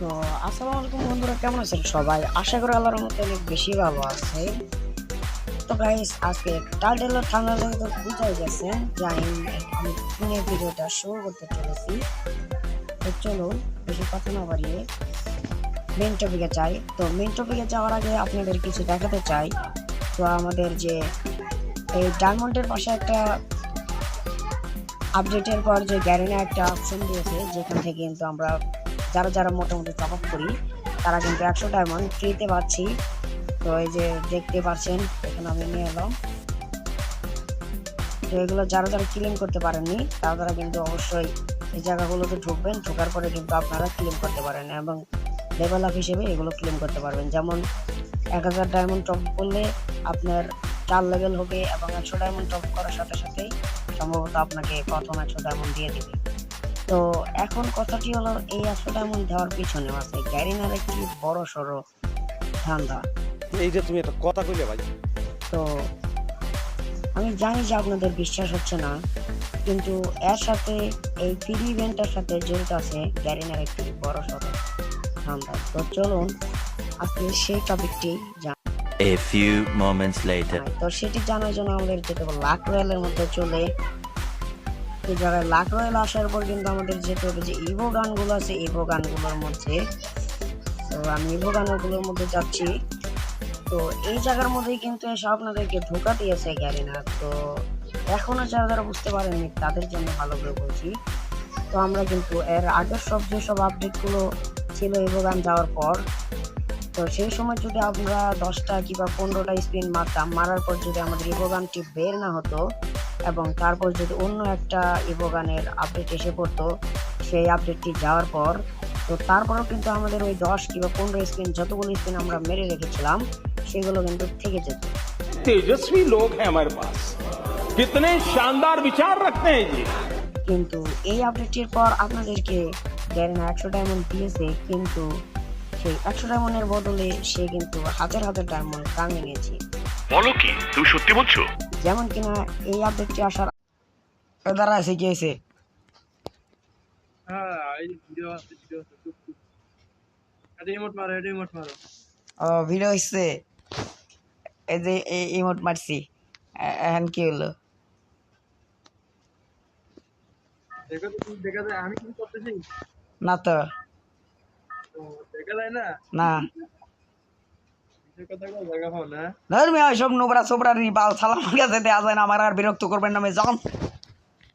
তো আসসালামু আলাইকুম বন্ধুরা, কেমন আছেন সবাই? আশা করি আল্লাহর মতো অনেক বেশি ভালো আছে। তো গাইস, আজকে টাইটেল ও থাম্বনেল দেখে তো বুঝাই গেছে যে আমি পুনে ভিডিওটা শুরু করতে চলেছি। তো চলুন বেশি কথা না বাড়িয়ে মেন টপিকে যাই। তো মেন টপিকে যাওয়ার আগে আপনাদের কিছু দেখাতে চাই। তো আমাদের যে এই ডায়মন্ডের পাশে একটা আপডেটের পর যে গ্যারেনা একটা অপশন দিয়েছে, যেখান থেকে কিন্তু আমরা যারা যারা মোটামুটি টপ আপ করি তারা কিন্তু 100 ডায়মন্ড ফ্রিতে পাচ্ছি। তো এই যে দেখতে পাচ্ছেন, এখানে আমি নিয়ে এলাম। তো এগুলো যারা যারা ক্লেম করতে পারেননি তারা কিন্তু অবশ্যই এই জায়গাগুলোতে ঢুকবেন, ঢোকার পরে কিন্তু আপনারা ক্লেম করতে পারেন এবং লেভেল আপ হিসেবে এগুলো ক্লেম করতে পারবেন। যেমন 1000 ডায়মন্ড টপ করলে আপনার 4 লেভেল হবে এবং 100 ডায়মন্ড টপ করার সাথে সাথেই সম্ভবত আপনাকে প্রথম 100 ডায়মন্ড দিয়ে দিবে। তো এখন কথাটি হলো, এই 100 ডায়মন্ড দেওয়ার পিছনে আছে গ্যারিনার একটি বড় সড়ো ধান্দা। এই যে তুমি একটা কথা কইলে ভাই, তো আমি জানি যে আপনাদের বিশ্বাস হচ্ছে না, কিন্তু এর সাথে এই ফ্রি ইভেন্টের সাথে জড়িত আছে গ্যারিনার একটি বড় সড়ো ধান্দা। তো চলুন আজকে সেই টপিকটি A few moments later. তো সেটি জানার জন্য আমাদের যেতে হবে লাক রয়্যালের মধ্যে চলে। এই জায়গায় লাক রয়্যাল আসার পর কিন্তু আমাদের যেতে হবে যে ইভো গানগুলো আছে, ইভো গানগুলোর মধ্যে। তো আমি ইভো গানগুলোর মধ্যে যাচ্ছি। তো এই জায়গার মধ্যেই কিন্তু এসে আপনাদেরকে ধোকা দিয়েছে গ্যারিনা। তো এখনো যারা যারা বুঝতে পারেননি তাদের জন্য ভালো করে বলছি। তো আমরা কিন্তু এর আগের যেসব আপডেটগুলো ছিল ইভো গান যাওয়ার পর, তো সেই সময় যদি আমরা 10টা কিংবা 15টা স্পিন মারতাম, মারার পর যদি আমাদের ইভোগানটি বের না হতো এবং তারপর যদি অন্য একটা ইভোগানের আপডেট এসে পড়তো সেই আপডেটটি যাওয়ার পর, তো তারপরেও কিন্তু আমাদের ওই 10 কিংবা 15 স্পিন যতগুলো স্পিন আমরা মেরে রেখেছিলাম সেগুলো কিন্তু থেকে যেত। तेजस्वी लोग हैं हमारे पास, कितने शानदार विचार रखते हैं जी। কিন্তু এই আপডেটটির পর আপনাদেরকে গ্যারেনা 100 ডায়মন্ড দিয়েছে, কিন্তু সেই 100 ডায়মন্ডের বদলে সে কিন্তু হাজার হাজার ডায়মন্ড কামিয়ে নিয়েছে। বলো কি, তুমি সত্যি বলছো? যেমন কিনা এই আপডেটটি আসার দ্বারা এসে গিয়েছে। ভিডিও হচ্ছে এই যে ইমোট মারছি, এখন কি হলো? না তো, না ধর্মীয় সব নোবরা সোবরা রিবাল সালাম কাছে দেওয়া যায় না। আমার আর বিরক্ত করবেন না, যান।